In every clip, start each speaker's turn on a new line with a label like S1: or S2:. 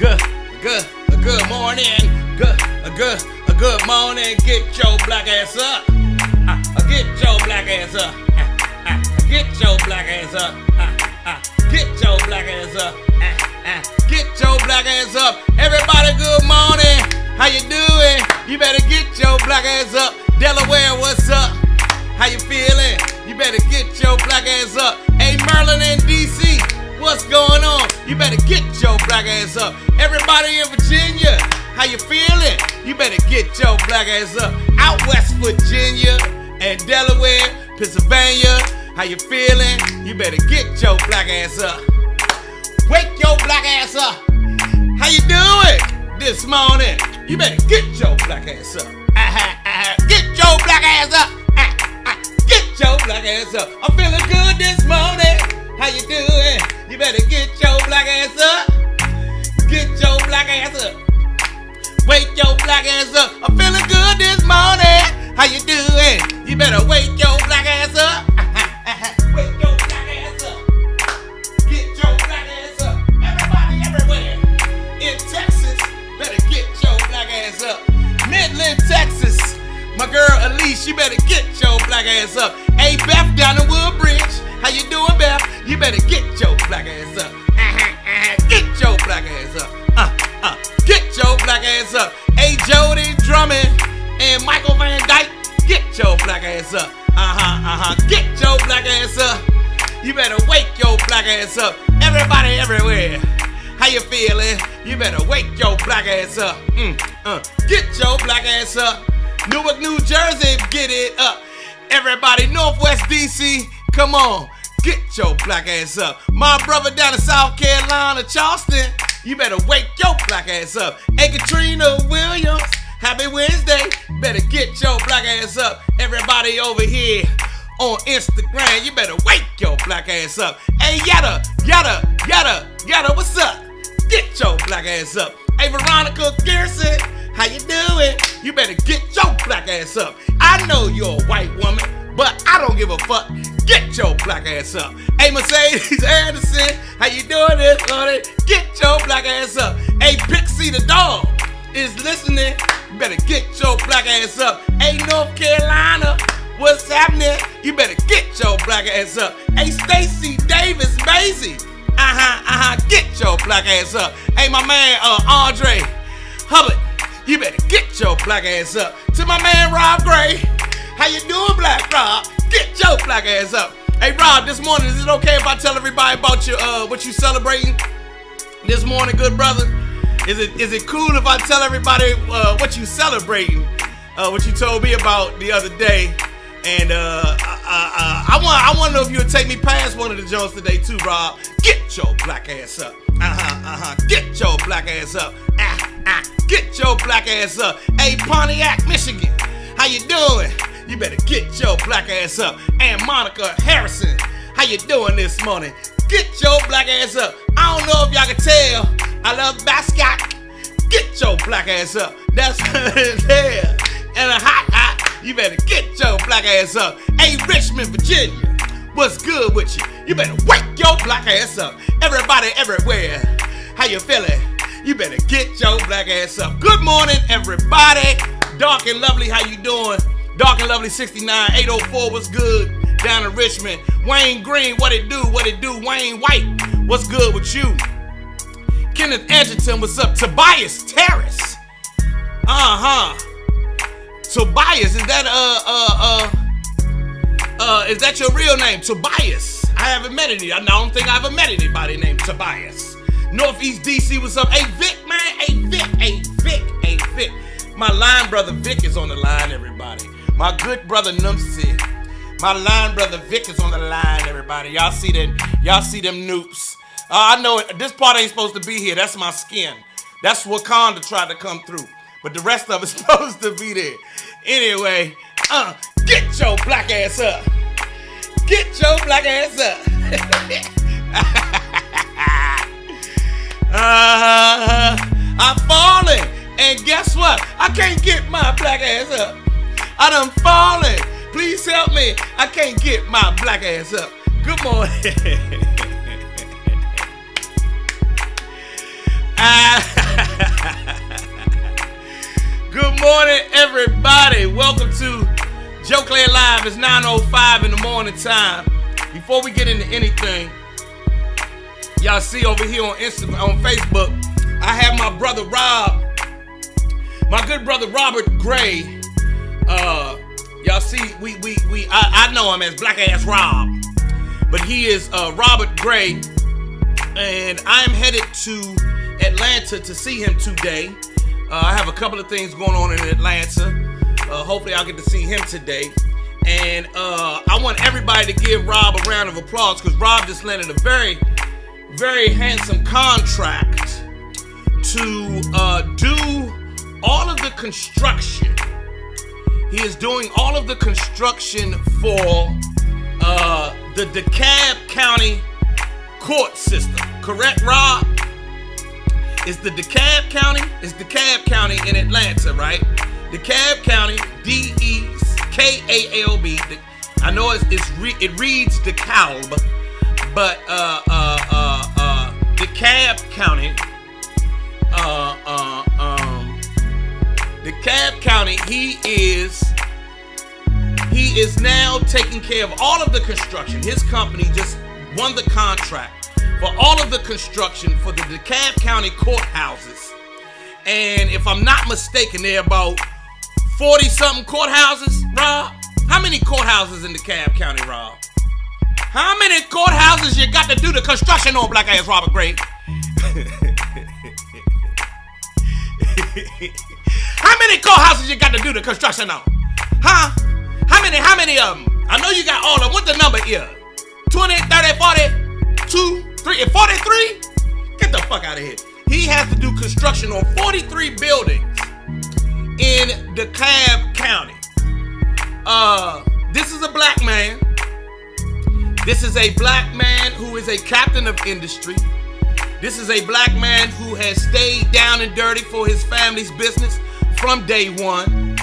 S1: Good morning. Good morning. Get your black ass up. Get your black ass up. Get your black ass up. Get your black ass up. Get your black ass up. Everybody, good morning. How you doing? You better get your black ass up. Delaware, what's up? How you feeling? You better get your black ass up. Hey, Maryland and DC, what's going on? You better get your black ass up. Everybody in Virginia, how you feeling? You better get your black ass up. Out West Virginia and Delaware, Pennsylvania, how you feeling? You better get your black ass up. Wake your black ass up. How you doing this morning? You better get your black ass up. Get your black ass up. Get your black ass up. I'm feeling good this morning. How you doing? You better get your black ass up. Get your black ass up. Wake your black ass up. I'm feeling good this morning. How you doing? You better wake your black ass up. Wake your black ass up. Get your black ass up. Everybody everywhere in Texas, better get your black ass up. Midland, Texas, my girl Elise, you better get your black ass up. Hey, Beth down in Woodbridge, how you doing, Beth? You better get your black ass up. Get your black ass up. Get your black ass up. Hey, Jody Drummond and Michael Van Dyke, get your black ass up. Get your black ass up. You better wake your black ass up. Everybody everywhere, how you feeling? You better wake your black ass up. Get your black ass up. Newark, New Jersey, get it up. Everybody, Northwest DC, come on, get your black ass up. My brother down in South Carolina, Charleston, you better wake your black ass up. Hey, Katrina Williams, happy Wednesday, better get your black ass up. Everybody over here on Instagram, you better wake your black ass up. Hey, yada, what's up? Get your black ass up. Hey, Veronica Garrison, how you doing? You better get your black ass up. I know you're a white woman, but I don't give a fuck. Get your black ass up. Hey, Mercedes Anderson, how you doing this morning? Get your black ass up. Hey, Pixie the dog is listening. You better get your black ass up. Hey, North Carolina, what's happening? You better get your black ass up. Hey, Stacy Davis Maisie, get your black ass up. Hey, my man Andre Hubbard, you better get your black ass up. To my man Rob Gray, how you doing, Black Rob? Get your black ass up. Hey Rob, this morning, is it okay if I tell everybody about your what you celebrating this morning, good brother? Is it cool if I tell everybody what you celebrating? What you told me about the other day? And I want to know if you would take me past one of the Jones today too, Rob. Get your black ass up. Get your black ass up. Get your black ass up. Hey, Pontiac, Michigan, how you doing? You better get your black ass up. And Monica Harrison, how you doing this morning? Get your black ass up. I don't know if y'all can tell, I love basket. Get your black ass up. That's there. And a hot, you better get your black ass up. Hey, Richmond, Virginia, what's good with you? You better wake your black ass up. Everybody everywhere, how you feeling? You better get your black ass up. Good morning, everybody. Dark and Lovely, how you doing? Dark and Lovely 69, 804, what's good? Down in Richmond. Wayne Green, what it do? Wayne White, what's good with you? Kenneth Edgerton, what's up? Tobias Terrace. Tobias, is that your real name? Tobias. I haven't met any. I don't think I ever met anybody named Tobias. Northeast DC, what's up? Hey, Vic, man. Hey, Vic. My line brother Vic is on the line, everybody. My good brother Namste. My line brother Vic is on the line, everybody. Y'all see them noops. I know it. This part ain't supposed to be here. That's my skin. That's Wakanda tried to come through. But the rest of it's supposed to be there. Anyway, get your black ass up. Get your black ass up. I'm falling. And guess what? I can't get my black ass up. I done fallen. Please help me. I can't get my black ass up. Good morning. Good morning, everybody. Welcome to Joe Clair Live. It's 9:05 in the morning time. Before we get into anything, y'all see over here on Instagram, on Facebook, I have my brother Rob, my good brother Robert Gray. Y'all see, I know him as Black Ass Rob, but he is Robert Gray, and I'm headed to Atlanta to see him today. I have a couple of things going on in Atlanta. Hopefully I'll get to see him today. And I want everybody to give Rob a round of applause because Rob just landed a very, very handsome contract to do all of the construction. He is doing all of the construction for the DeKalb County court system. Correct, Rob? It's the DeKalb County. It's DeKalb County in Atlanta, right? DeKalb County, D-E-K-A-L-B. I know it reads DeKalb, but DeKalb County. DeKalb County. He is now taking care of all of the construction. His company just won the contract for all of the construction for the DeKalb County courthouses. And if I'm not mistaken, there are about 40-something courthouses, Rob. How many courthouses in DeKalb County, Rob? How many courthouses you got to do the construction on, Black Ass Robert Gray? How many courthouses you got to do the construction on? Huh? How many of them? I know you got all of them. What's the number here? 20, 30, 40, 2, 3, and 43? Get the fuck out of here. He has to do construction on 43 buildings in DeKalb County. This is a black man. This is a black man who is a captain of industry. This is a black man who has stayed down and dirty for his family's business from day one.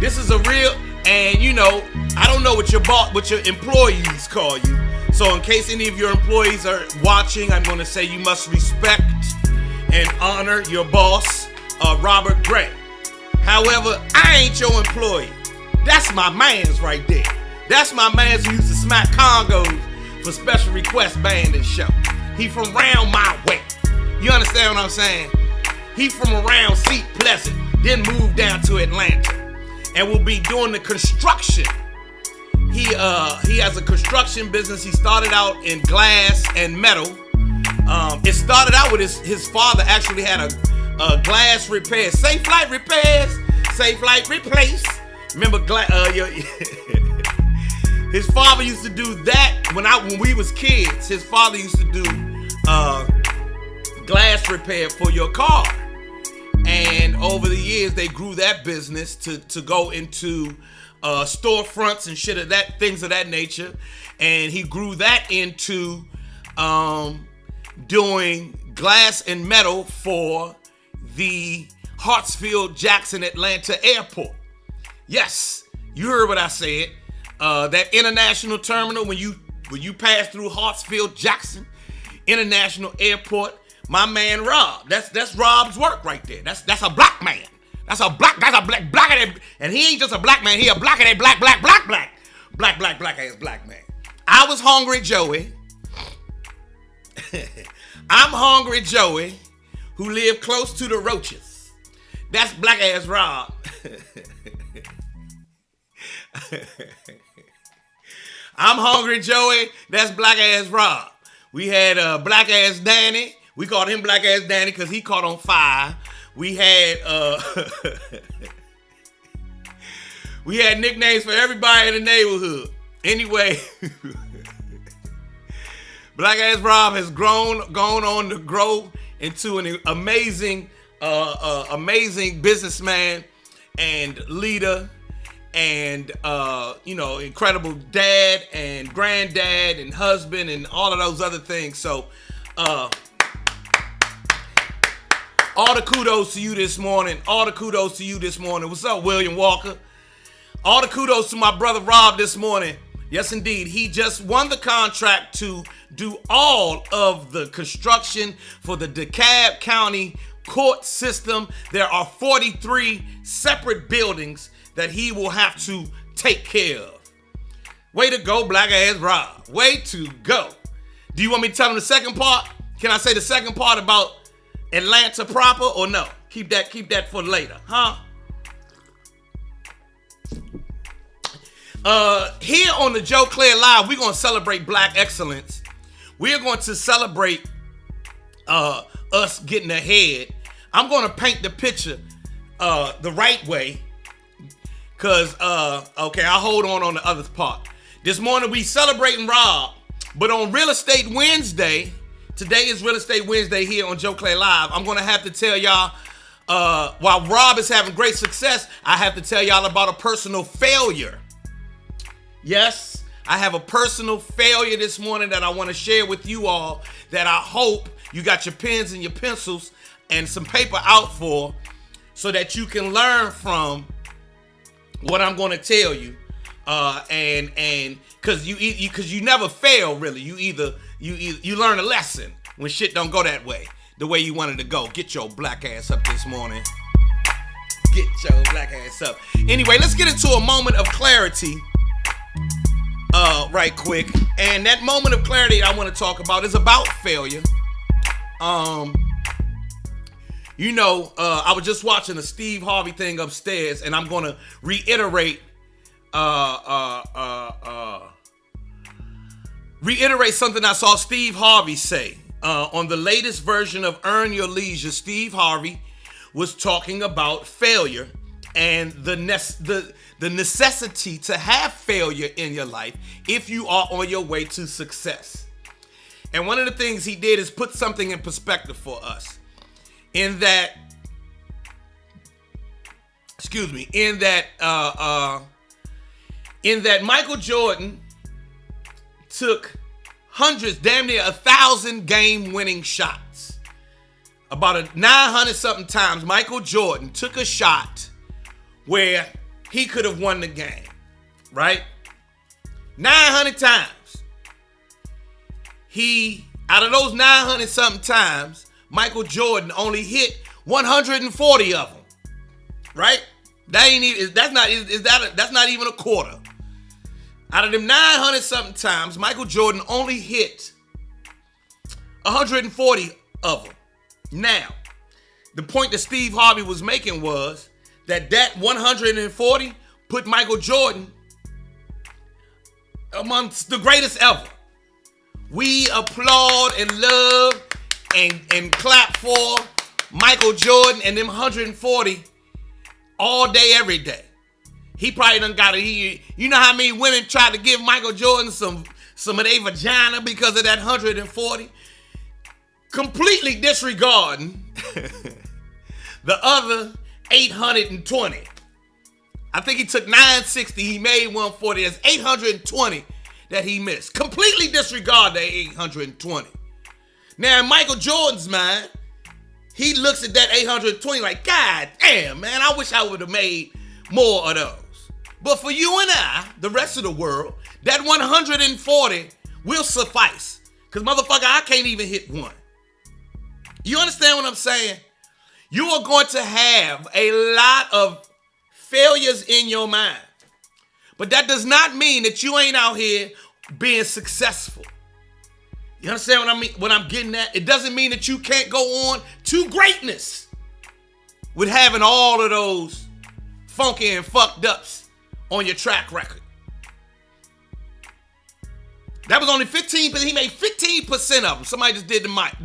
S1: This is a real, and you know, I don't know what your employees call you. So in case any of your employees are watching, I'm going to say you must respect and honor your boss, Robert Gray. However, I ain't your employee. That's my man's right there. That's my man's who used to smack congos for special request band and show. He from round my way. You understand what I'm saying? He from around Seat Pleasant, then moved down to Atlanta, and will be doing the construction. He has a construction business. He started out in glass and metal. It started out with his father actually had a glass repair, safe light repairs, safe light replace. Remember his father used to do that when we was kids. His father used to do glass repair for your car. And over the years, they grew that business to go into storefronts and shit of that, things of that nature. And he grew that into doing glass and metal for the Hartsfield-Jackson Atlanta Airport. Yes, you heard what I said. That international terminal, when you pass through Hartsfield-Jackson International Airport, my man Rob, that's Rob's work right there. That's a black man. That's a black, and he ain't just a black man, he a black ass black man. I was hungry Joey. I'm hungry Joey, who lived close to the roaches. That's black ass Rob. I'm hungry Joey, that's black ass Rob. We had black ass Danny. We called him Black Ass Danny because he caught on fire. We had nicknames for everybody in the neighborhood. Anyway, Black Ass Rob has gone on to grow into an amazing businessman and leader, and incredible dad and granddad and husband and all of those other things. So all the kudos to you this morning. What's up, William Walker? All the kudos to my brother Rob this morning. Yes, indeed. He just won the contract to do all of the construction for the DeKalb County court system. There are 43 separate buildings that he will have to take care of. Way to go, black ass Rob. Way to go. Do you want me to tell him the second part? Can I say the second part about Atlanta proper or no? Keep that for later, huh? Here on the Joe Clair Live, we're going to celebrate black excellence. We're going to celebrate us getting ahead. I'm going to paint the picture the right way. Because, okay, I'll hold on the other part. This morning we celebrating Rob. But on Real Estate Wednesday, today is Real Estate Wednesday here on Joe Clair Live. I'm going to have to tell y'all, while Rob is having great success, I have to tell y'all about a personal failure. Yes, I have a personal failure this morning that I want to share with you all that I hope you got your pens and your pencils and some paper out for so that you can learn from what I'm going to tell you. And because you never fail, really. You learn a lesson when shit don't go that way, the way you wanted to go. Get your black ass up this morning. Get your black ass up. Anyway, let's get into a moment of clarity right quick. And that moment of clarity I want to talk about is about failure. I was just watching a Steve Harvey thing upstairs, and I'm going to reiterate something I saw Steve Harvey say on the latest version of Earn Your Leisure. Steve Harvey was talking about failure and the necessity to have failure in your life if you are on your way to success. And one of the things he did is put something in perspective for us. In that Michael Jordan took hundreds, damn near 1,000 game-winning shots. About 900 something times, Michael Jordan took a shot where he could have won the game, right? 900 times. Out of those 900 something times, Michael Jordan only hit 140 of them, right? That's not even a quarter. Out of them 900 something times, Michael Jordan only hit 140 of them. Now, the point that Steve Harvey was making was that 140 put Michael Jordan amongst the greatest ever. We applaud and love and clap for Michael Jordan and them 140 all day, every day. He probably done got it. You know how many women tried to give Michael Jordan some of their vagina because of that 140? Completely disregarding the other 820. I think he took 960. He made 140. That's 820 that he missed. Completely disregard the 820. Now, in Michael Jordan's mind, he looks at that 820 like, God damn, man, I wish I would have made more of those. But for you and I, the rest of the world, that 140 will suffice. Because, motherfucker, I can't even hit one. You understand what I'm saying? You are going to have a lot of failures in your mind. But that does not mean that you ain't out here being successful. You understand what I mean? What I'm getting at? It doesn't mean that you can't go on to greatness with having all of those funky and fucked ups on your track record. That was only 15%. He made 15% of them. Somebody just did the math.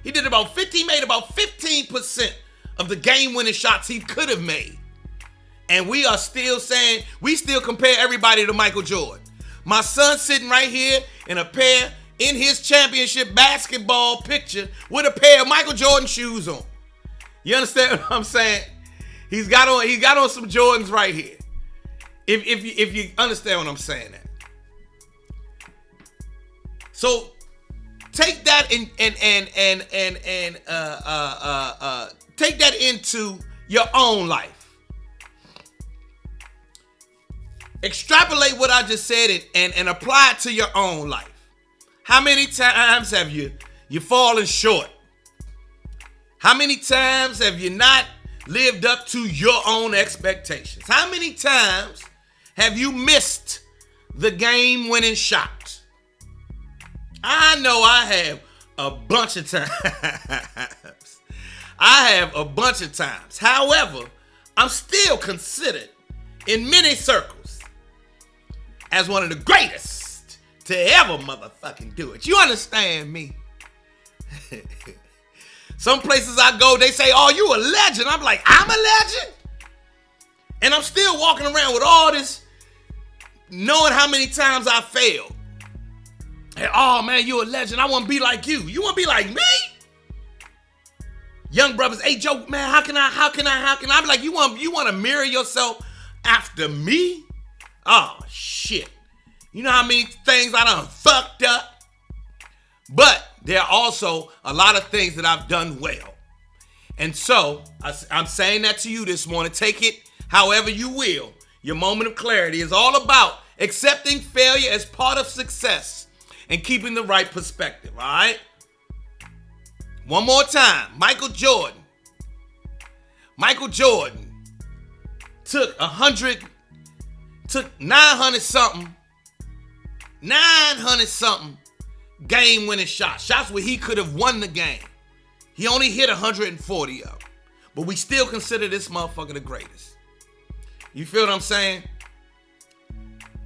S1: He made about 15% of the game-winning shots he could have made. And we are still saying, we still compare everybody to Michael Jordan. My son sitting right here in his championship basketball picture with a pair of Michael Jordan shoes on. You understand what I'm saying? He's got on some Jordans right here. If you understand what I'm saying that. So take that and take that into your own life. extrapolate what I just said and apply it to your own life. How many times have you fallen short? How many times have you not lived up to your own expectations? How many times have you missed the game-winning shot? I know I have a bunch of times. I have a bunch of times. However, I'm still considered in many circles as one of the greatest to ever motherfucking do it. You understand me? Some places I go, they say, oh, you a legend. I'm like, I'm a legend? And I'm still walking around with all this, knowing how many times I failed. And, oh, man, you a legend. I want to be like you. You want to be like me? Young brothers, hey, Joe, man, how can I? I'm like, you want to mirror yourself after me? Oh, shit. You know how many things I done fucked up? But there are also a lot of things that I've done well. And so, I'm saying that to you this morning. Take it however you will. Your moment of clarity is all about accepting failure as part of success and keeping the right perspective, all right? One more time. Michael Jordan took 900 something game-winning shots where he could have won the game. He only hit 140 of them. But we still consider this motherfucker the greatest. You feel what I'm saying?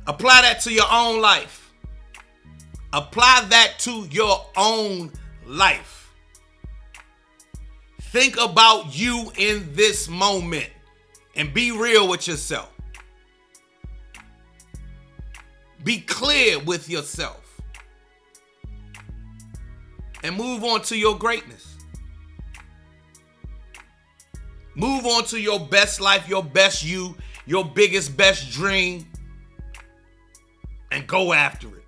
S1: Apply that to your own life. Apply that to your own life. Think about you in this moment and be real with yourself. Be clear with yourself. And move on to your greatness. Move on to your best life, your best you, your biggest, best dream. And go after it.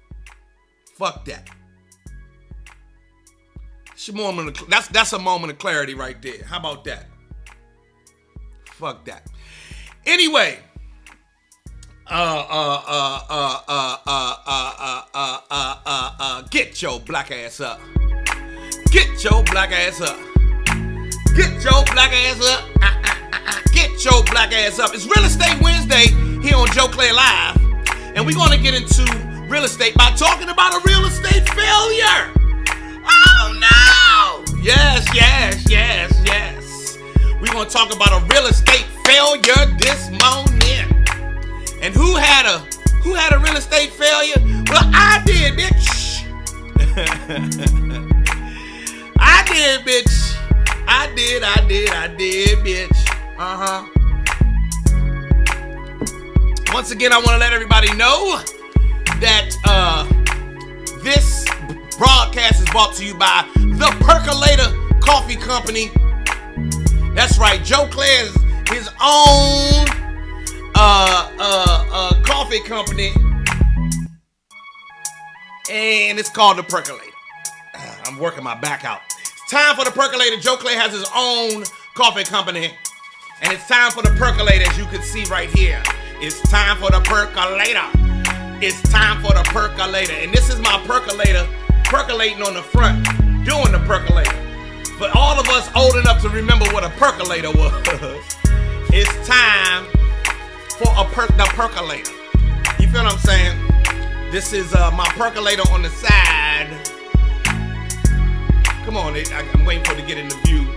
S1: Fuck that. That's a moment of clarity right there. How about that? Fuck that. Anyway, get your black ass up. Get your black ass up. Get your black ass up. Get your black ass up. It's Real Estate Wednesday here on Joe Clair Live, and we're gonna get into real estate by talking about a real estate failure. Oh no! Yes. We're gonna talk about a real estate failure this morning. And who had a real estate failure? Well, I did, bitch. I did, bitch. I did, bitch. Once again, I want to let everybody know that this broadcast is brought to you by the Percolator Coffee Company. That's right, Joe Clair's his own coffee company, and it's called the Percolator. I'm working my back out. It's time for the Percolator. Joe Clair has his own coffee company, and it's time for the Percolator, as you can see right here. It's time for the Percolator. It's time for the Percolator, and this is my percolator percolating on the front, doing the percolator. For all of us old enough to remember what a percolator was, it's time for the percolator. You feel what I'm saying? This is my percolator on the side. Come on, I'm waiting for it to get in the view.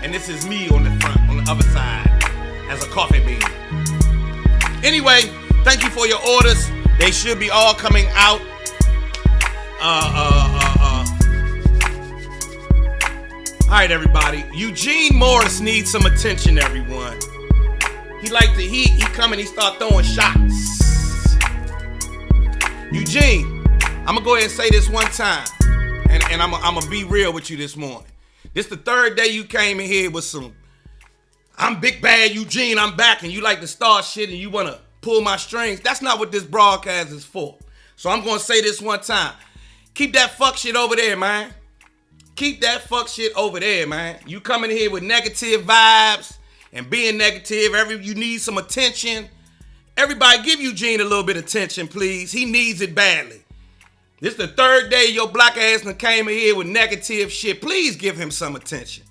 S1: And this is me on the front, on the other side, as a coffee bean. Anyway, thank you for your orders. They should be all coming out. All right, everybody. Eugene Morris needs some attention, everyone. He come and he start throwing shots. Eugene, I'm gonna go ahead and say this one time, and I'm gonna be real with you this morning. This the third day you came in here with some, I'm big bad Eugene, I'm back, and you like to start shit and you wanna pull my strings. That's not what this broadcast is for. So I'm gonna say this one time. Keep that fuck shit over there, man. Keep that fuck shit over there, man. You coming here with negative vibes and being negative. You need some attention. Everybody give Eugene a little bit of attention, please. He needs it badly. This is the third day your black ass done came in here with negative shit. Please give him some attention.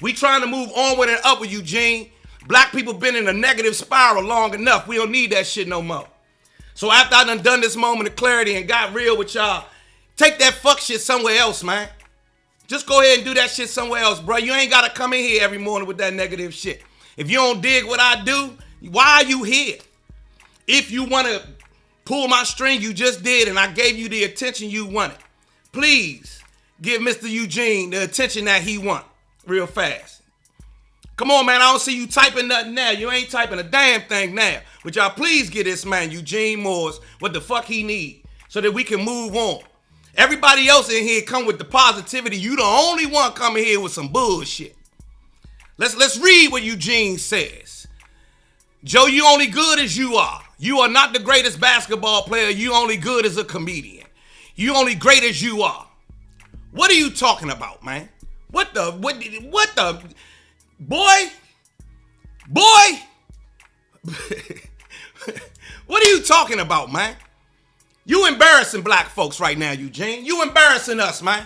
S1: We trying to move onward and upward, Eugene. Black people been in a negative spiral long enough. We don't need that shit no more. So after I done this moment of clarity and got real with y'all, take that fuck shit somewhere else, man. Just go ahead and do that shit somewhere else, bro. You ain't got to come in here every morning with that negative shit. If you don't dig what I do, why are you here? If you want to pull my string, you just did, and I gave you the attention you wanted. Please give Mr. Eugene the attention that he want real fast. Come on, man. I don't see you typing nothing now. You ain't typing a damn thing now. But y'all please get this man, Eugene Moores, what the fuck he need so that we can move on. Everybody else in here come with the positivity. You the only one coming here with some bullshit. Let's read what Eugene says. Joe, you only good as you are. You are not the greatest basketball player. You only good as a comedian. You only great as you are. What are you talking about, man? What the boy? What are you talking about, man? You embarrassing black folks right now, Eugene. You embarrassing us, man.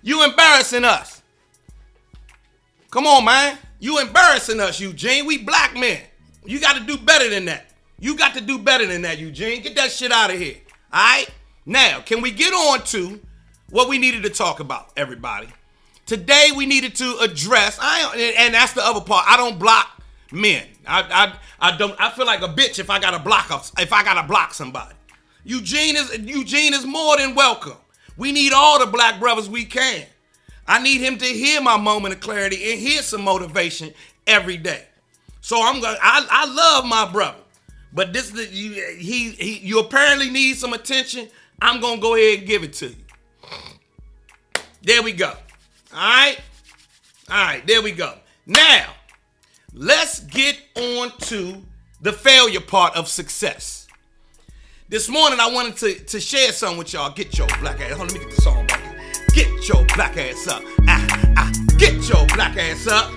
S1: You embarrassing us. Come on, man. You embarrassing us, Eugene. We black men. You got to do better than that. You got to do better than that, Eugene. Get that shit out of here. All right? Now, can we get on to what we needed to talk about, everybody? Today, we needed to address, and that's the other part. I don't block men. I feel like a bitch if I gotta block somebody. Eugene is more than welcome. We need all the black brothers we can. I need him to hear my moment of clarity and hear some motivation every day. So I love my brother, but you apparently need some attention. I'm gonna go ahead and give it to you. There we go. All right, there we go. Now, let's get on to the failure part of success. This morning, I wanted to share something with y'all. Get your black ass. Hold on, let me get the song back. Get your black ass up. Get your black ass up.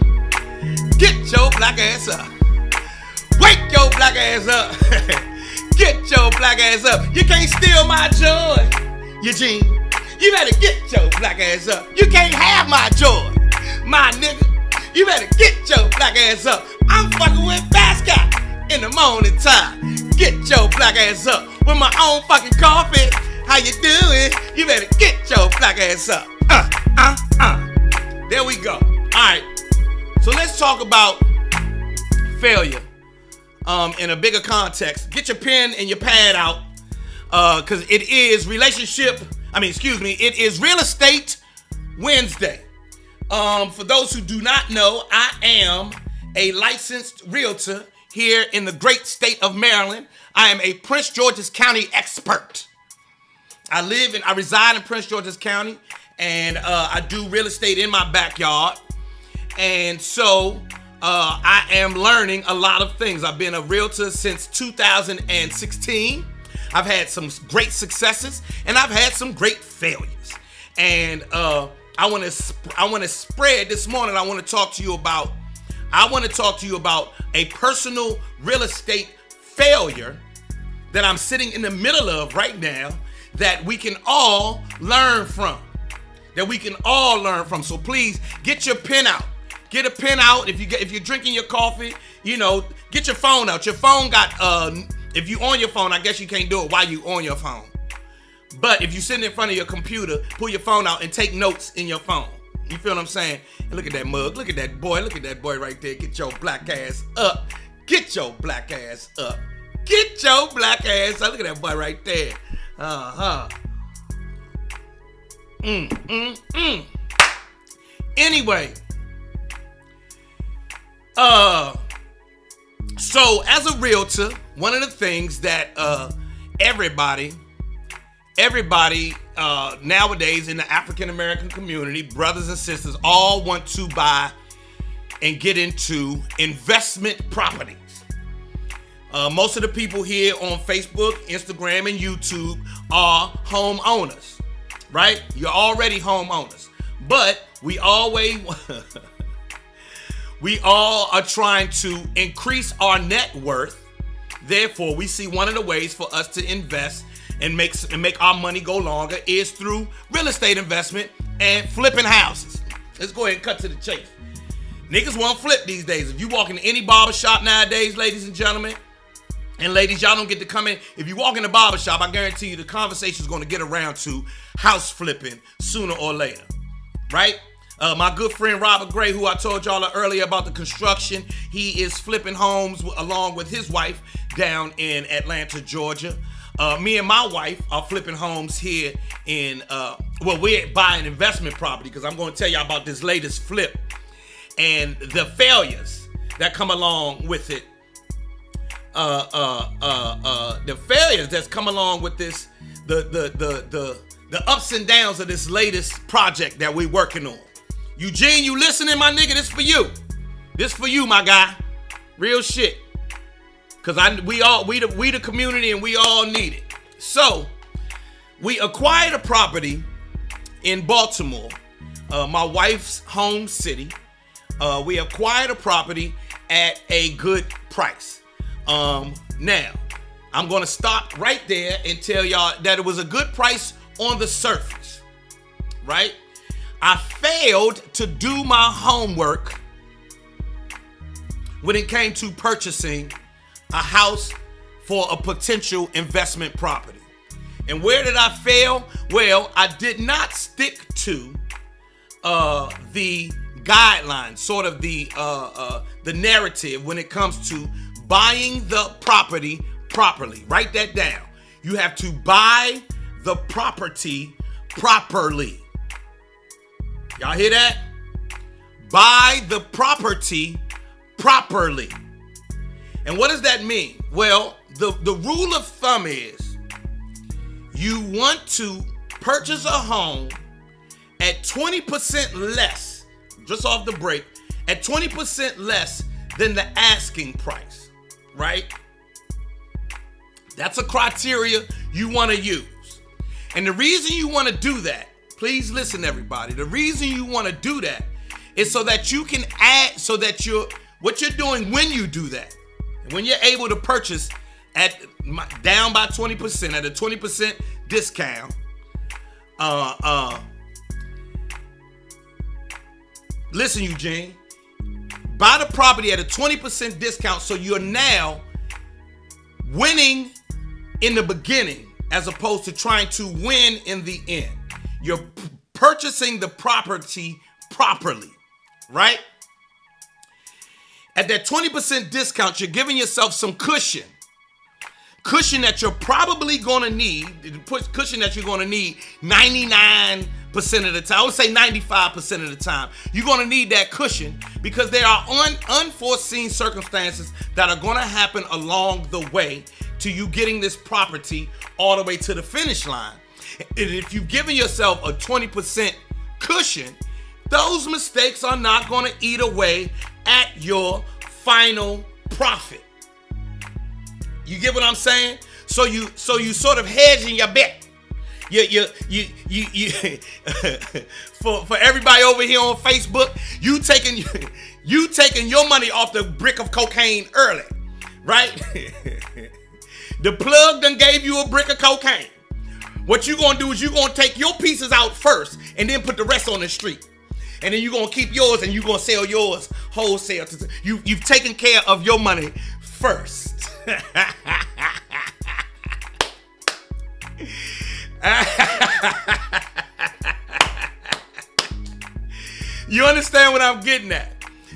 S1: Get your black ass up. Wake your black ass up. Get your black ass up. You can't steal my joy, Eugene. You better get your black ass up. You can't have my joy, my nigga. You better get your black ass up. I'm fucking with Bascott in the morning time. Get your black ass up with my own fucking coffee. How you doing? You better get your black ass up. There we go. All right. So let's talk about failure in a bigger context. Get your pen and your pad out because it is Real Estate Wednesday. For those who do not know, I am a licensed realtor here in the great state of Maryland. I am a Prince George's County expert. I reside in Prince George's County, and I do real estate in my backyard. And so I am learning a lot of things. I've been a realtor since 2016. I've had some great successes, and I've had some great failures. And I want to spread this morning. I want to talk to you about a personal real estate failure that I'm sitting in the middle of right now that we can all learn from. So please get your pen out. Get a pen out. If you're drinking your coffee, get your phone out. Your phone got if you on your phone, I guess you can't do it while you on your phone. But if you're sitting in front of your computer, pull your phone out and take notes in your phone. You feel what I'm saying? And look at that mug. Look at that boy. Look at that boy right there. Get your black ass up. Get your black ass up. Get your black ass up. Look at that boy right there. Anyway. So as a realtor, one of the things that everybody nowadays in the African American community, brothers and sisters, all want to buy and get into investment properties. Most of the people here on Facebook, Instagram, and YouTube are homeowners, right? You're already homeowners, but we all are trying to increase our net worth Therefore, we see one of the ways for us to invest and make our money go longer is through real estate investment and flipping houses. Let's go ahead and cut to the chase. Niggas won't flip these days. If you walk into any barbershop nowadays, ladies and gentlemen, and ladies, y'all don't get to come in. If you walk in the barbershop, I guarantee you the conversation is going to get around to house flipping sooner or later, right? My good friend Robert Gray, who I told y'all earlier about the construction, he is flipping homes along with his wife down in Atlanta, Georgia. Me and my wife are flipping homes here in, we're buying investment property because I'm going to tell y'all about this latest flip and the failures that come along with it. The failures that's come along with this, the ups and downs of this latest project that we're working on. Eugene, you listening, my nigga? This for you. This for you, my guy. Real shit. Cause we the community and we all need it. So we acquired a property in Baltimore, my wife's home city. We acquired a property at a good price. Now I'm gonna stop right there and tell y'all that it was a good price on the surface, right? I failed to do my homework when it came to purchasing a house for a potential investment property. And where did I fail? Well, I did not stick to the guidelines, sort of the narrative when it comes to buying the property properly. Write that down. You have to buy the property properly. Y'all hear that? Buy the property properly. And what does that mean? Well, the rule of thumb is you want to purchase a home at 20% less, just off the break, at 20% less than the asking price, right? That's a criteria you want to use. And the reason you want to do that, please listen, everybody. The reason you want to do that is so that you can add, so that what you're doing when you do that, and when you're able to purchase down by 20% at a 20% discount, listen, Eugene, buy the property at a 20% discount so you're now winning in the beginning as opposed to trying to win in the end. You're purchasing the property properly, right? At that 20% discount, you're giving yourself some cushion. Cushion that you're probably going to need, cushion that you're going to need 99% of the time. I would say 95% of the time. You're going to need that cushion because there are unforeseen circumstances that are going to happen along the way to you getting this property all the way to the finish line. And if you've given yourself a 20% cushion, those mistakes are not going to eat away at your final profit. You get what I'm saying? So you sort of hedging your bet. You for everybody over here on Facebook, you taking your money off the brick of cocaine early, right? The plug done gave you a brick of cocaine. What you gonna do is you gonna take your pieces out first and then put the rest on the street. And then you gonna keep yours and you gonna sell yours wholesale. You've taken care of your money first. You understand what I'm getting at?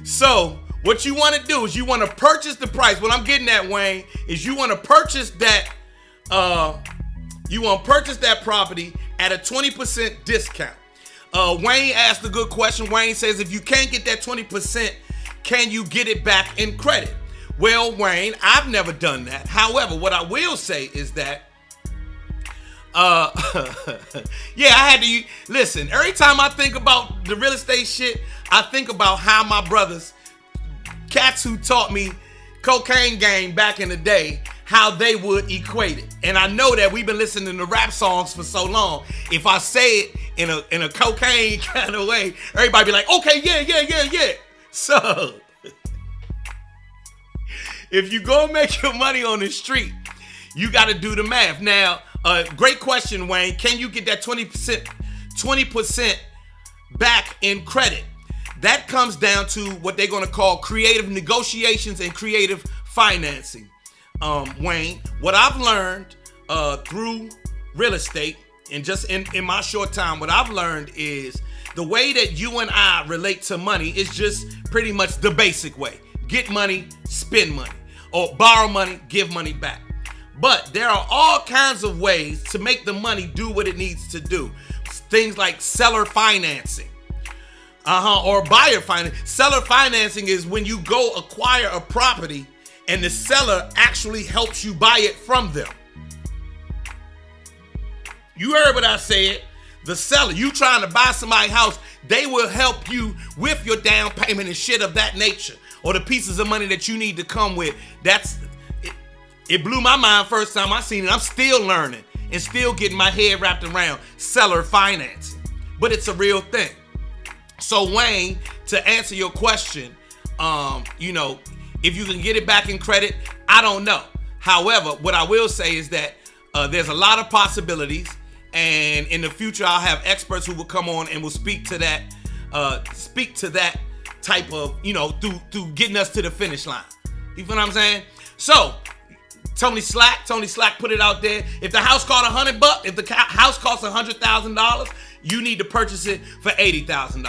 S1: So what you want to do is you want to purchase the price. What I'm getting at, Wayne, is you want to purchase that property at a 20% discount. Wayne asked a good question. Wayne says, if you can't get that 20%, can you get it back in credit? Well, Wayne, I've never done that. However, what I will say is that yeah, I had to listen. Every time I think about the real estate shit, I think about how my brothers, cats who taught me cocaine game back in the day, how they would equate it. And I know that we've been listening to rap songs for so long. If I say it in a cocaine kind of way, everybody be like, okay, yeah. So if you go make your money on the street, you got to do the math. Now, great question, Wayne. Can you get that 20% back in credit? That comes down to what they're going to call creative negotiations and creative financing. Wayne, what I've learned through real estate and just in my short time, what I've learned is the way that you and I relate to money is just pretty much the basic way. Get money, spend money, or borrow money, give money back. But there are all kinds of ways to make the money do what it needs to do. Things like seller financing. Or buyer financing. Seller financing is when you go acquire a property and the seller actually helps you buy it from them. You heard what I said. The seller, you trying to buy somebody's house, they will help you with your down payment and shit of that nature, or the pieces of money that you need to come with. It blew my mind first time I seen it. I'm still learning and still getting my head wrapped around seller financing, but it's a real thing. So Wayne, to answer your question, if you can get it back in credit, I don't know. However, what I will say is that there's a lot of possibilities. And in the future, I'll have experts who will come on and will speak to that type of, through getting us to the finish line. You feel what I'm saying? So, Tony Slack put it out there. If the house cost $100, if the house costs $100,000, you need to purchase it for $80,000.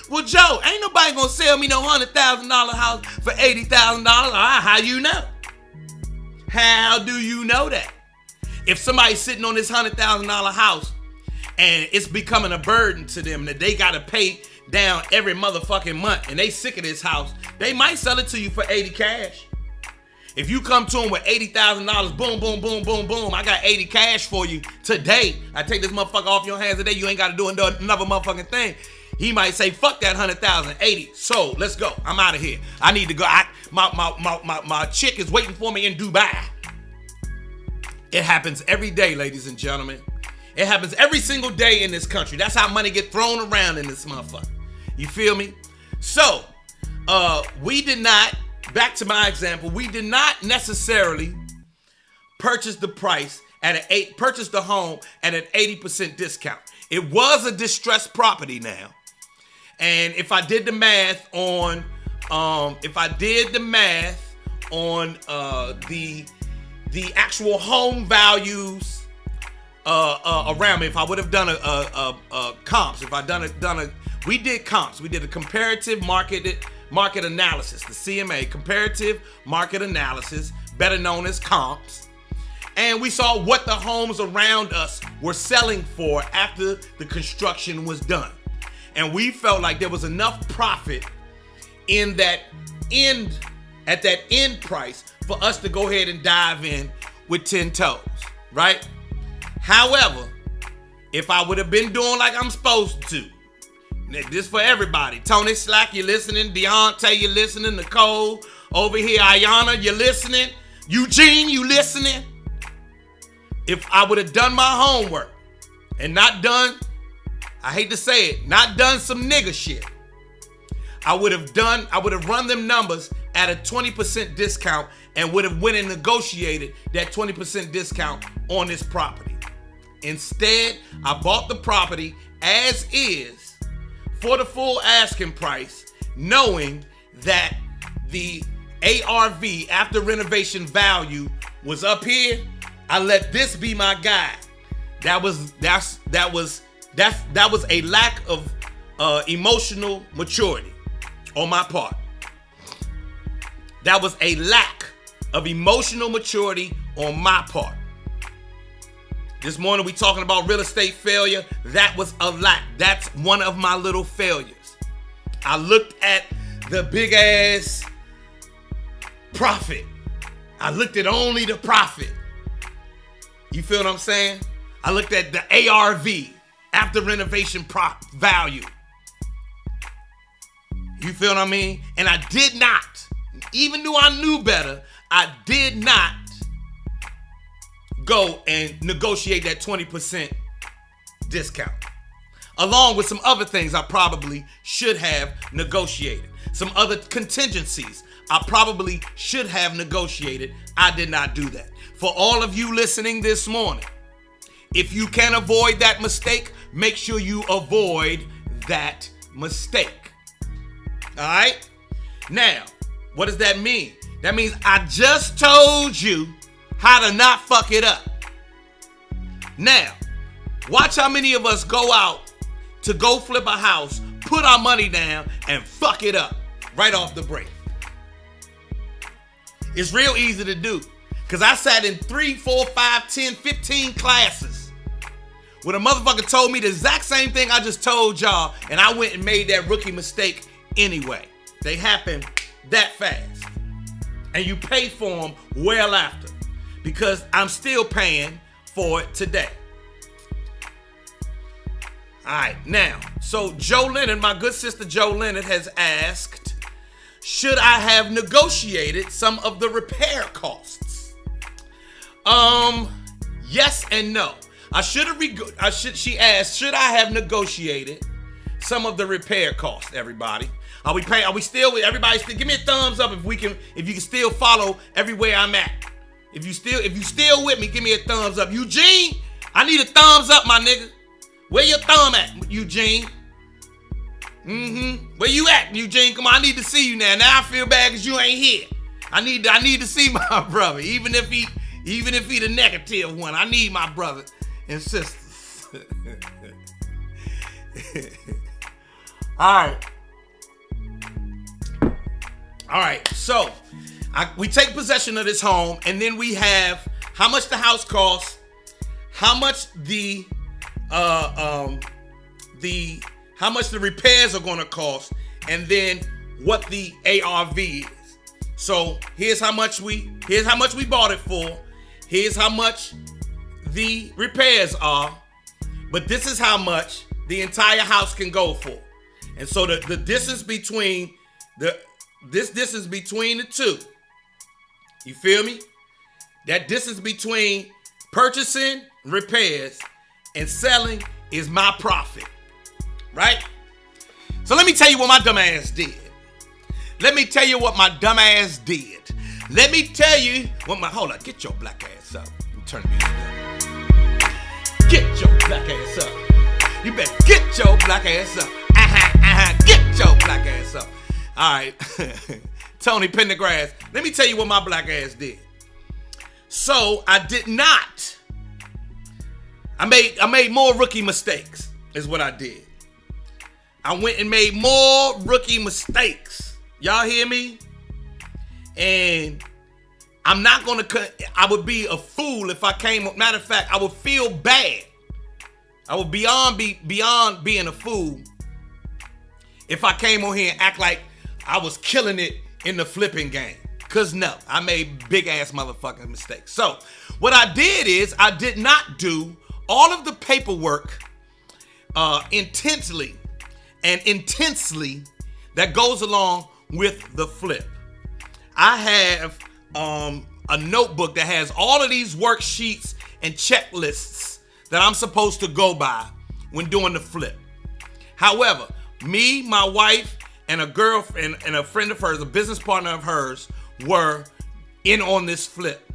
S1: Well, Joe, ain't nobody gonna sell me no $100,000 house for $80,000. How you know? How do you know that? If somebody's sitting on this $100,000 house and it's becoming a burden to them that they got to pay down every motherfucking month and they sick of this house, they might sell it to you for 80 cash. If you come to them with $80,000, boom, boom, boom, boom, boom, I got 80 cash for you today. I take this motherfucker off your hands today. You ain't got to do another motherfucking thing. He might say, fuck that 100,000, 80. So let's go. I'm out of here. I need to go. My chick is waiting for me in Dubai. It happens every day, ladies and gentlemen. It happens every single day in this country. That's how money get thrown around in this motherfucker. You feel me? So, we did not, back to my example, we did not necessarily purchase the home at an 80% discount. It was a distressed property now. And if I did the math on, the actual home values around me, if I would have done a comps, we did comps. We did a comparative market analysis, the CMA, comparative market analysis, better known as comps. And we saw what the homes around us were selling for after the construction was done. And we felt like there was enough profit in that end price for us to go ahead and dive in with 10 toes, right? However, if I would have been doing like I'm supposed to, this for everybody. Tony Slack, you listening? Deontay, you listening? Nicole, over here, Ayana, you listening? Eugene, you listening? If I would have done my homework and not done, I hate to say it, not done some nigga shit, I would have run them numbers at a 20% discount and would have went and negotiated that 20% discount on this property. Instead, I bought the property as is for the full asking price, knowing that the ARV, after renovation value, was up here. I let this be my guide. That was a lack of emotional maturity on my part. That was a lack of emotional maturity on my part. This morning we talking about real estate failure. That was a lack. That's one of my little failures. I looked at the big ass profit. I looked at only the profit. You feel what I'm saying? I looked at the ARV, after renovation value. You feel what I mean? And I did not, even though I knew better, I did not go and negotiate that 20% discount. along with some other things I probably should have negotiated. Some other contingencies I probably should have negotiated. I did not do that. For all of you listening this morning, if you can avoid that mistake, make sure you avoid that mistake. All right? Now, what does that mean? That means I just told you how to not fuck it up. Now, watch how many of us go out to go flip a house, put our money down, and fuck it up right off the break. It's real easy to do, because I sat in 3, 4, 5, 10, 15 classes when a motherfucker told me the exact same thing I just told y'all, and I went and made that rookie mistake anyway. They happen that fast. And you pay for them well after, because I'm still paying for it today. All right, now, so Joe Leonard, my good sister Joe Leonard, has asked, should I have negotiated some of the repair costs? Yes and no. She asked, should I have negotiated some of the repair costs, everybody? Are we still, everybody still, give me a thumbs up if you can still follow everywhere I'm at. If you still with me, give me a thumbs up. Eugene, I need a thumbs up, my nigga. Where your thumb at, Eugene? Where you at, Eugene? Come on, I need to see you now. Now I feel bad because you ain't here. I need to see my brother, even if he the negative one. I need my brother and sisters. All right. So we take possession of this home, and then we have how much the house costs, how much the repairs are going to cost, and then what the ARV is. So here's how much we bought it for. Here's how much the repairs are, but this is how much the entire house can go for. And so the distance between this distance between the two, you feel me? That distance between purchasing, repairs, and selling is my profit, right? So let me tell you what my dumb ass did. Hold on, get your black ass up. Turn the music down. Get your black ass up. You better get your black ass up. Get your black ass up. All right, Tony Pendergrass. Let me tell you what my black ass did. So I did not. I made more rookie mistakes, is what I did. I went and made more rookie mistakes. Y'all hear me? And I'm not gonna. I would be a fool if I came. Matter of fact, I would feel bad. I would beyond being a fool if I came on here and act like I was killing it in the flipping game. Cause no, I made big ass motherfucking mistakes. So what I did is I did not do all of the paperwork intensely that goes along with the flip. I have a notebook that has all of these worksheets and checklists that I'm supposed to go by when doing the flip. However, me, my wife, and a girlfriend and a friend of hers, a business partner of hers, were in on this flip.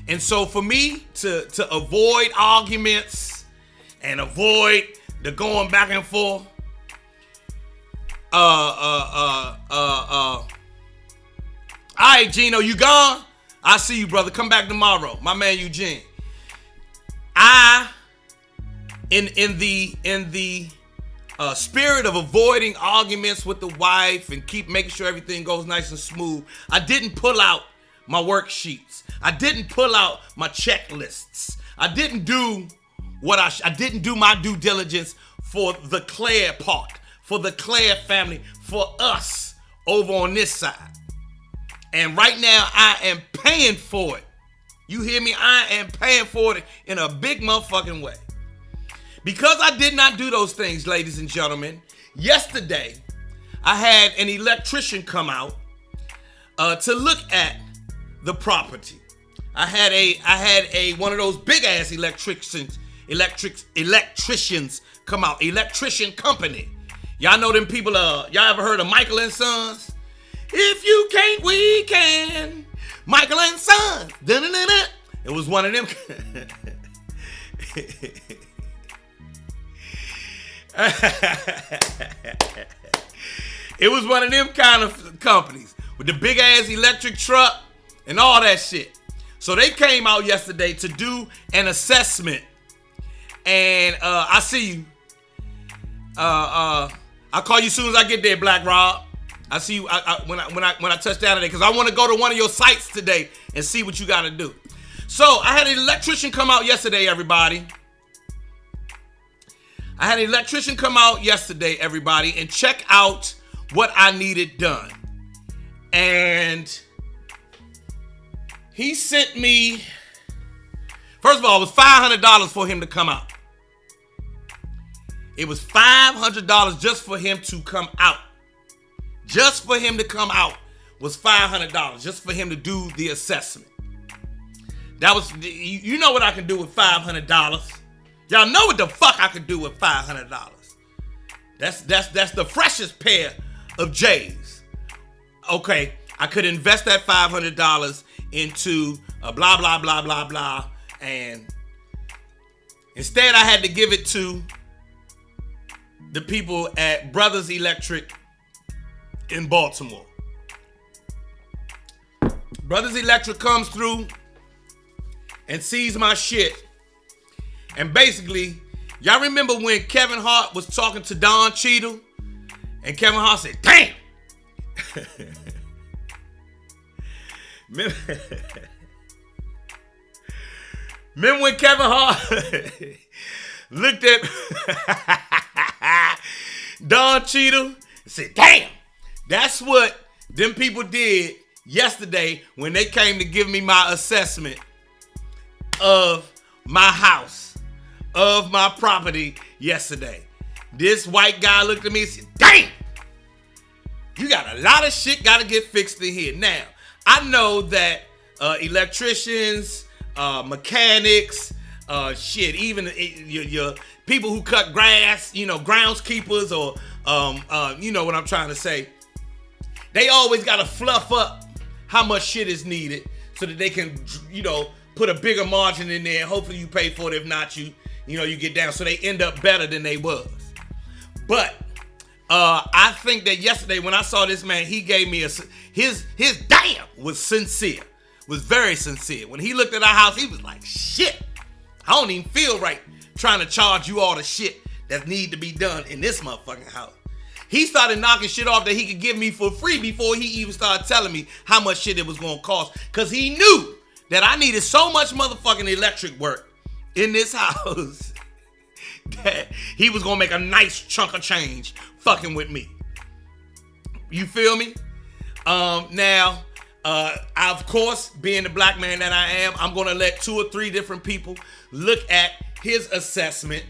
S1: And so for me to avoid arguments and avoid the going back and forth, all right, Gino, you gone? I see you, brother. Come back tomorrow. My man Eugene. In the spirit of avoiding arguments with the wife and keep making sure everything goes nice and smooth, I didn't pull out my worksheets. I didn't pull out my checklists. I didn't do I didn't do my due diligence for the Clair part, for the Clair family, for us over on this side. And right now, I am paying for it. You hear me? I am paying for it in a big motherfucking way. Because I did not do those things, ladies and gentlemen, yesterday, I had an electrician come out to look at the property. I had one of those big ass electricians come out. Electrician company. Y'all know them people, y'all ever heard of Michael and Sons? If you can't, we can. Michael and Sons. Da-da-da-da. It was one of them. It was one of them kind of companies with the big ass electric truck and all that shit. So they came out yesterday to do an assessment. And I see you. I'll call you as soon as I get there, Black Rob. I see you when I touch down today, because I want to go to one of your sites today and see what you got to do. So I had an electrician come out yesterday, everybody. And check out what I needed done. And he sent me, first of all, it was $500 for him to come out. It was $500 just for him to come out. Just for him to come out was $500. Just for him to do the assessment. That was, you know what I can do with $500. Y'all know what the fuck I could do with $500. That's the freshest pair of J's. Okay, I could invest that $500 into a blah, blah, blah, blah, blah. And instead I had to give it to the people at Brothers Electric in Baltimore. Brothers Electric comes through and sees my shit. And basically, y'all remember when Kevin Hart was talking to Don Cheadle? And Kevin Hart said, damn! Remember when Kevin Hart looked at Don Cheadle and said, damn! That's what them people did yesterday when they came to give me my assessment of my house, of my property yesterday. This white guy looked at me and said, damn! You got a lot of shit got to get fixed in here. Now, I know that electricians, mechanics, even your people who cut grass, groundskeepers, or you know what I'm trying to say. They always got to fluff up how much shit is needed so that they can, put a bigger margin in there. Hopefully you pay for it. If not, you get down. So they end up better than they was. But I think that yesterday when I saw this man, he gave me his damn was sincere, was very sincere. When he looked at our house, he was like, shit, I don't even feel right trying to charge you all the shit that need to be done in this motherfucking house. He started knocking shit off that he could give me for free before he even started telling me how much shit it was going to cost. Because he knew that I needed so much motherfucking electric work in this house that he was going to make a nice chunk of change fucking with me. You feel me? Now, of course, being the black man that I am, I'm going to let 2 or 3 different people look at his assessment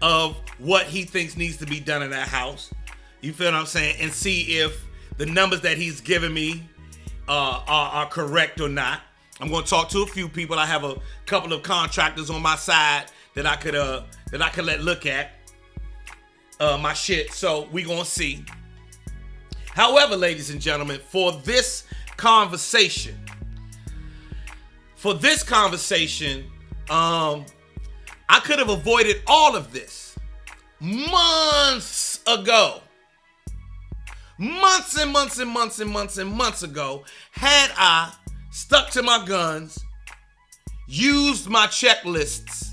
S1: of what he thinks needs to be done in that house. You feel what I'm saying? And see if the numbers that he's giving me are correct or not. I'm going to talk to a few people. I have a couple of contractors on my side that I could let look at my shit. So we going to see. However, ladies and gentlemen, for this conversation, I could have avoided all of this months ago. Months and months and months and months and months ago, had I stuck to my guns, used my checklists,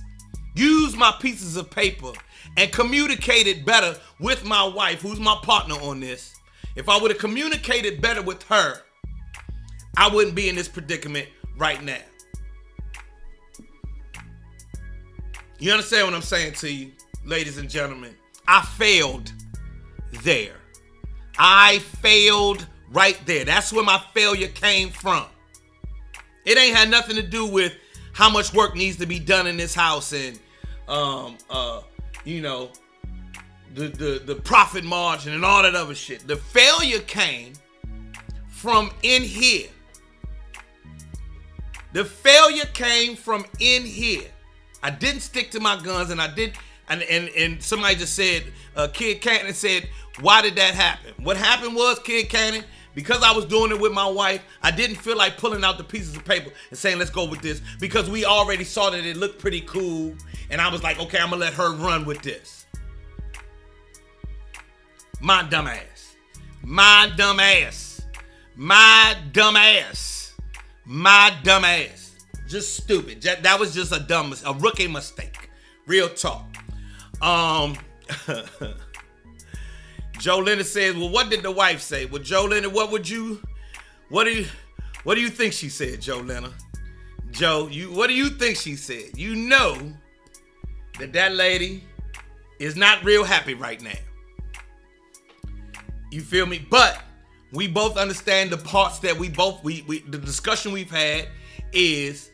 S1: used my pieces of paper, and communicated better with my wife, who's my partner on this. If I would have communicated better with her, I wouldn't be in this predicament right now. You understand what I'm saying to you, ladies and gentlemen? I failed there. I failed right there. That's where my failure came from. It ain't had nothing to do with how much work needs to be done in this house and, the profit margin and all that other shit. The failure came from in here. The failure came from in here. I didn't stick to my guns, and I And somebody just said, Kid Cannon said, why did that happen? What happened was, Kid Cannon, because I was doing it with my wife, I didn't feel like pulling out the pieces of paper and saying, let's go with this, because we already saw that it looked pretty cool, and I was like, okay, I'm gonna let her run with this. My dumb ass. My dumb ass. My dumb ass. My dumb ass. Just stupid. That was just a rookie mistake. Real talk. Joe Leonard says, well, what did the wife say? Well, Joe Leonard, what do you think she said, Joe Leonard? Joe, what do you think she said? You know that lady is not real happy right now. You feel me? But we both understand the parts that the discussion we've had is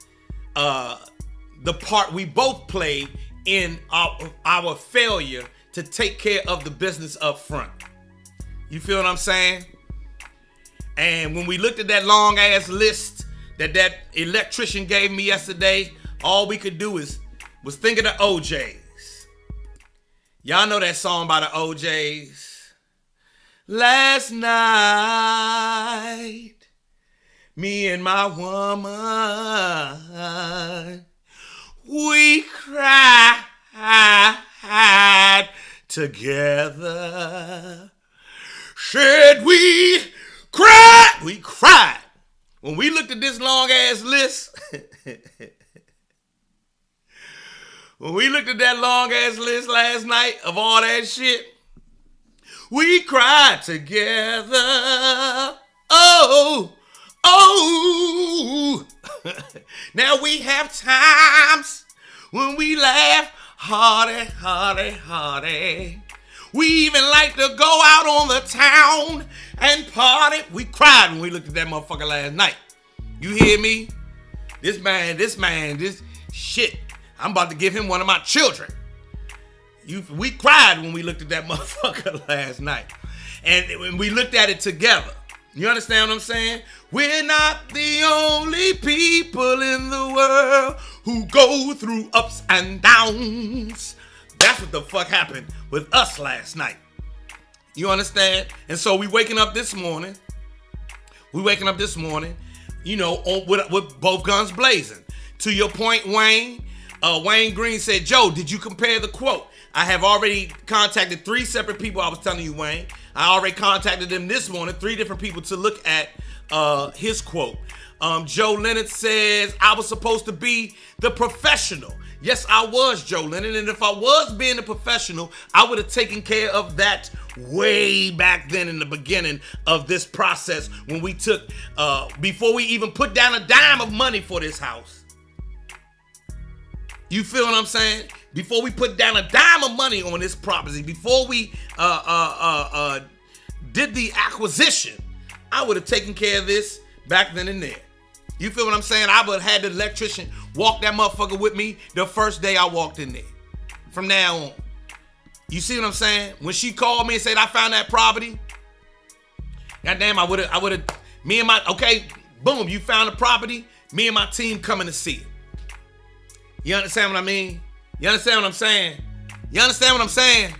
S1: the part we both played in our failure to take care of the business up front. You feel what I'm saying? And when we looked at that long ass list that electrician gave me yesterday, all we could do was think of the OJs. Y'all know that song by the OJs. Last night, me and my woman, we cried together. Said we cried. We cried. When we looked at this long ass list, when we looked at that long ass list last night of all that shit, we cried together. Oh. Now we have times when we laugh hardy. We even like to go out on the town and party. We cried when we looked at that motherfucker last night. You hear me? This shit. I'm about to give him one of my children. We cried when we looked at that motherfucker last night. And when we looked at it together. You understand what I'm saying? We're not the only people in the world who go through ups and downs. That's what the fuck happened with us last night. You understand? And so we waking up this morning, you know, with both guns blazing. To your point, Wayne Green said, Joe, did you compare the quote? I have already contacted 3 separate people. I was telling you, Wayne. I already contacted them this morning, 3 different people to look at his quote. Joe Leonard says, I was supposed to be the professional. Yes, I was, Joe Leonard. And if I was being a professional, I would have taken care of that way back then in the beginning of this process when we took, before we even put down a dime of money for this house. You feel what I'm saying? Before we put down a dime of money on this property, before we did the acquisition, I would have taken care of this back then and there. You feel what I'm saying? I would have had the electrician walk that motherfucker with me the first day I walked in there. From now on. You see what I'm saying? When she called me and said I found that property, goddamn, I would have, okay, boom, you found the property, me and my team coming to see it. You understand what I mean? You understand what I'm saying? You understand what I'm saying?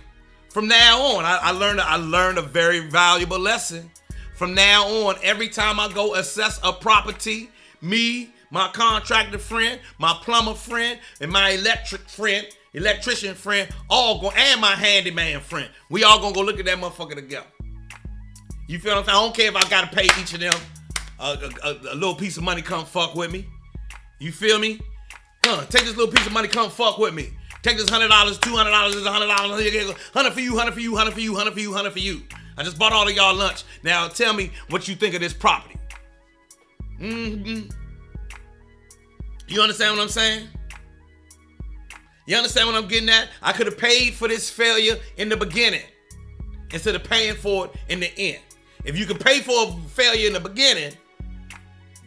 S1: From now on, I learned a very valuable lesson. From now on, every time I go assess a property, me, my contractor friend, my plumber friend, and my electrician friend, and my handyman friend, we all gonna go look at that motherfucker together. You feel what I'm saying? I don't care if I gotta pay each of them a little piece of money, come fuck with me. You feel me? Take this little piece of money, come fuck with me. Take this $100, $200, $100, $100 for you, $100 for you, $100 for you, $100 for you, $100 for you. I just bought all of y'all lunch. Now tell me what you think of this property. Mm-hmm. You understand what I'm saying? You understand what I'm getting at? I could have paid for this failure in the beginning instead of paying for it in the end. If you can pay for a failure in the beginning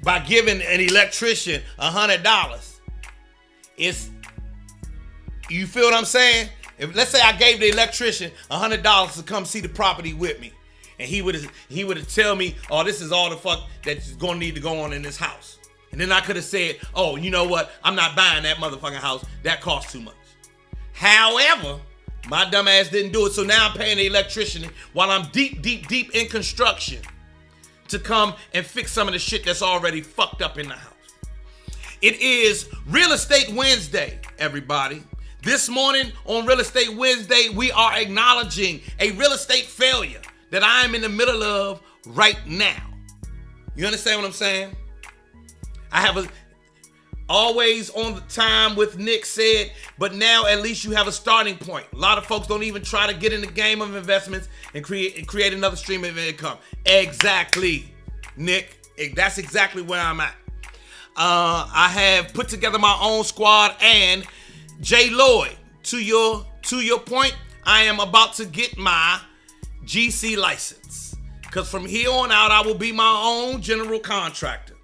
S1: by giving an electrician $100, you feel what I'm saying? If let's say I gave the electrician $100 to come see the property with me, and he would tell me, oh, this is all the fuck that's gonna need to go on in this house. And then I could have said, oh, you know what? I'm not buying that motherfucking house. That costs too much. However, my dumb ass didn't do it, so now I'm paying the electrician while I'm deep in construction to come and fix some of the shit that's already fucked up in the house. It is Real Estate Wednesday, everybody. This morning on Real Estate Wednesday, we are acknowledging a real estate failure that I am in the middle of right now. You understand what I'm saying? I have always on the time with Nick said, but now at least you have a starting point. A lot of folks don't even try to get in the game of investments and create another stream of income. Exactly, Nick. That's exactly where I'm at. I have put together my own squad, and J. Lloyd, to your point, I am about to get my GC license. Because from here on out, I will be my own general contractor.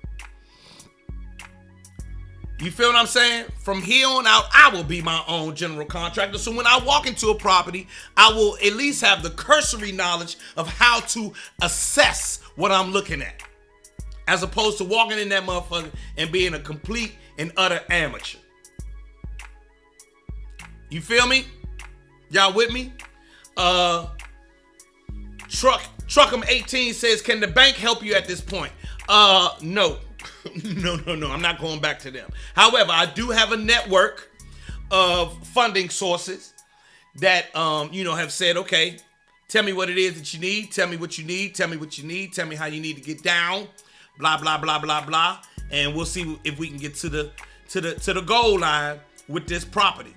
S1: You feel what I'm saying? From here on out, I will be my own general contractor. So when I walk into a property, I will at least have the cursory knowledge of how to assess what I'm looking at, as opposed to walking in that motherfucker and being a complete and utter amateur. You feel me? Y'all with me? Truckum 18 says, can the bank help you at this point? No. No. I'm not going back to them. However, I do have a network of funding sources that, have said, okay, tell me what it is that you need. Tell me what you need. Tell me what you need. Tell me how you need to get down. Blah, blah, blah, blah, blah. And we'll see if we can get to the goal line with this property.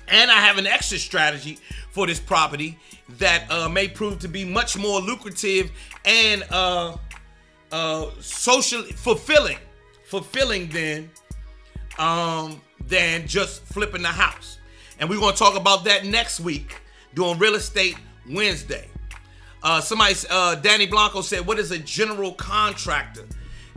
S1: And I have an exit strategy for this property that may prove to be much more lucrative and socially fulfilling than just flipping the house. And we're going to talk about that next week during Real Estate Wednesday. Danny Blanco said, what is a general contractor?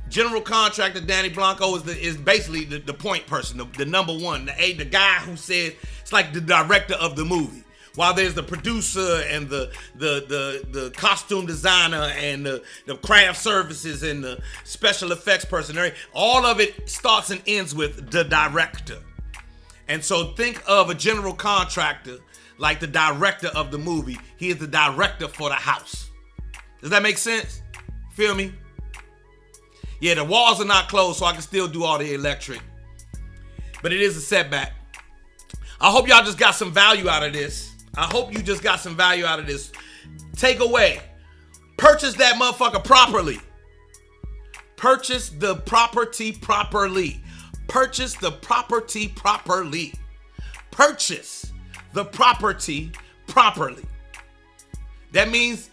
S1: General contractor, Danny Blanco, is basically the point person, the number one, the guy who said it's like the director of the movie. While there's the producer and the costume designer and the craft services and the special effects person, all of it starts and ends with the director. And so think of a general contractor like the director of the movie. He is the director for the house. Does that make sense? Feel me? Yeah, the walls are not closed, so I can still do all the electric. But it is a setback. I hope y'all just got some value out of this. I hope you just got some value out of this. Take away. Purchase that motherfucker properly. Purchase the property properly. Purchase the property properly. Purchase the property properly. That means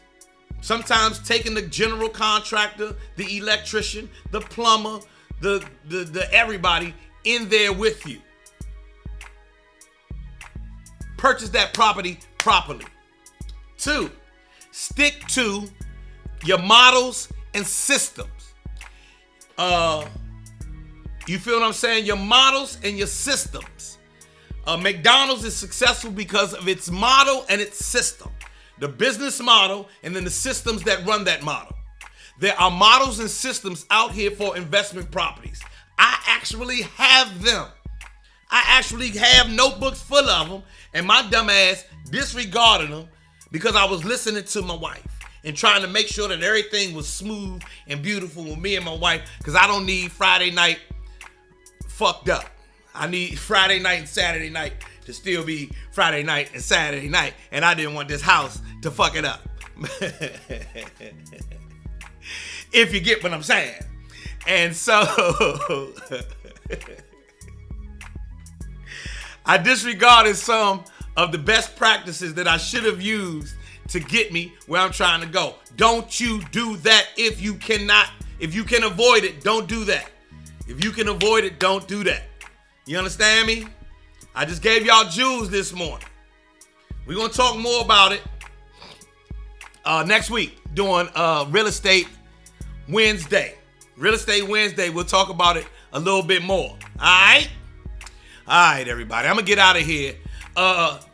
S1: sometimes taking the general contractor, the electrician, the plumber, the everybody in there with you. Purchase that property properly. 2, stick to your models and systems. You feel what I'm saying? Your models and your systems. McDonald's is successful because of its model and its system. The business model and then the systems that run that model. There are models and systems out here for investment properties. I actually have them. I actually have notebooks full of them, and my dumb ass disregarded them because I was listening to my wife and trying to make sure that everything was smooth and beautiful with me and my wife, because I don't need Friday night fucked up. I need Friday night and Saturday night to still be Friday night and Saturday night, and I didn't want this house to fuck it up. If you get what I'm saying. And so I disregarded some of the best practices that I should have used to get me where I'm trying to go. Don't you do that if you cannot. If you can avoid it, don't do that. If you can avoid it, don't do that. You understand me? I just gave y'all jewels this morning. We're going to talk more about it next week during Real Estate Wednesday. Real Estate Wednesday, we'll talk about it a little bit more. All right? All right, everybody. I'm going to get out of here.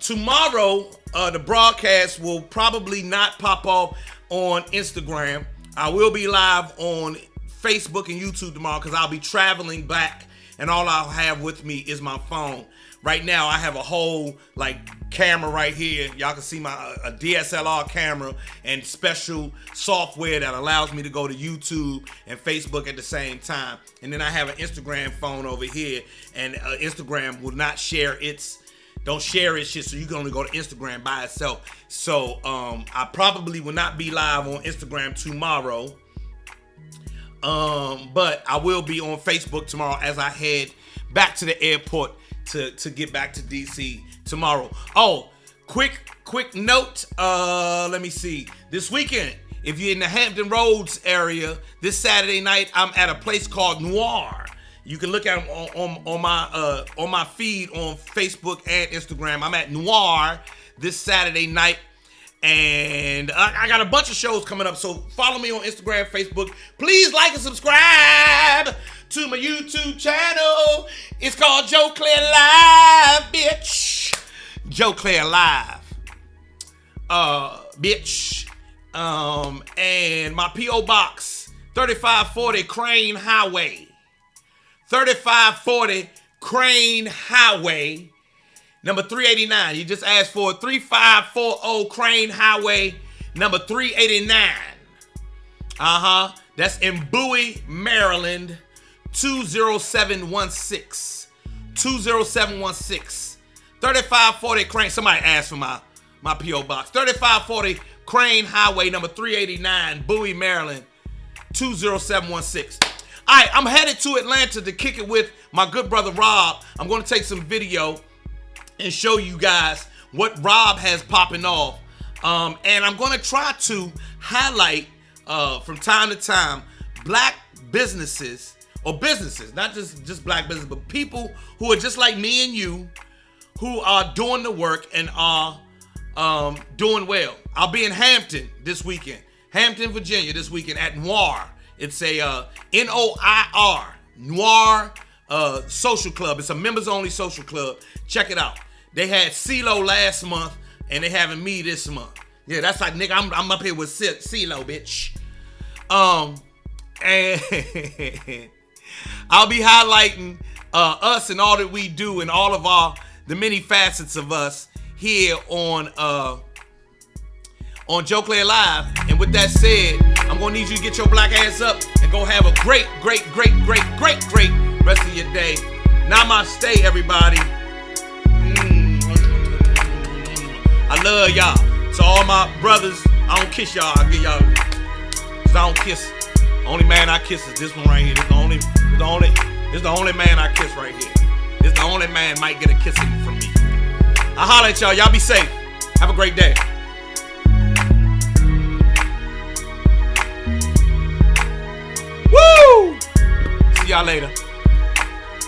S1: Tomorrow, the broadcast will probably not pop off on Instagram. I will be live on Facebook and YouTube tomorrow because I'll be traveling back, and all I'll have with me is my phone Right now, I have a whole like camera right here. Y'all can see my a DSLR camera and special software that allows me to go to YouTube and Facebook at the same time. And then I have an Instagram phone over here, and Instagram will not share don't share its shit, so you can only go to Instagram by itself. So I probably will not be live on Instagram tomorrow. But I will be on Facebook tomorrow as I head back to the airport to get back to DC tomorrow. Oh, quick note. Let me see. This weekend, if you're in the Hampton Roads area, this Saturday night, I'm at a place called Noir. You can look at them on my feed on Facebook and Instagram. I'm at Noir this Saturday night. And I got a bunch of shows coming up, so follow me on Instagram, Facebook. Please like and subscribe to my YouTube channel. It's called Joe Clair Live, bitch. Joe Clair Live, bitch. And my P.O. Box, 3540 Crane Highway. 3540 Crane Highway. Number 389. You just asked for 3540 Crane Highway, number 389. That's in Bowie, Maryland, 20716. 20716. 3540 Crane. Somebody asked for my P.O. Box. 3540 Crane Highway, number 389, Bowie, Maryland, 20716. All right, I'm headed to Atlanta to kick it with my good brother Rob. I'm going to take some video and show you guys what Rob has popping off. And I'm going to try to highlight from time to time black businesses, or businesses, not just black business, but people who are just like me and you, who are doing the work and are doing well. I'll be in Hampton this weekend, Hampton, Virginia this weekend at Noir. It's a Noir, Noir social club. It's a members only social club. Check it out. They had CeeLo last month, and they having me this month. Yeah, that's like, nigga, I'm up here with CeeLo, bitch. And I'll be highlighting us and all that we do and all of the many facets of us here on Joe Clair Live. And with that said, I'm gonna need you to get your black ass up and go have a great rest of your day. Namaste, everybody. I love y'all. To all my brothers, I don't kiss y'all. I give y'all, cause I don't kiss. The only man I kiss is this one right here. This the only man I kiss right here. This the only man might get a kissing from me. I holla at y'all. Y'all be safe. Have a great day. Woo! See y'all later.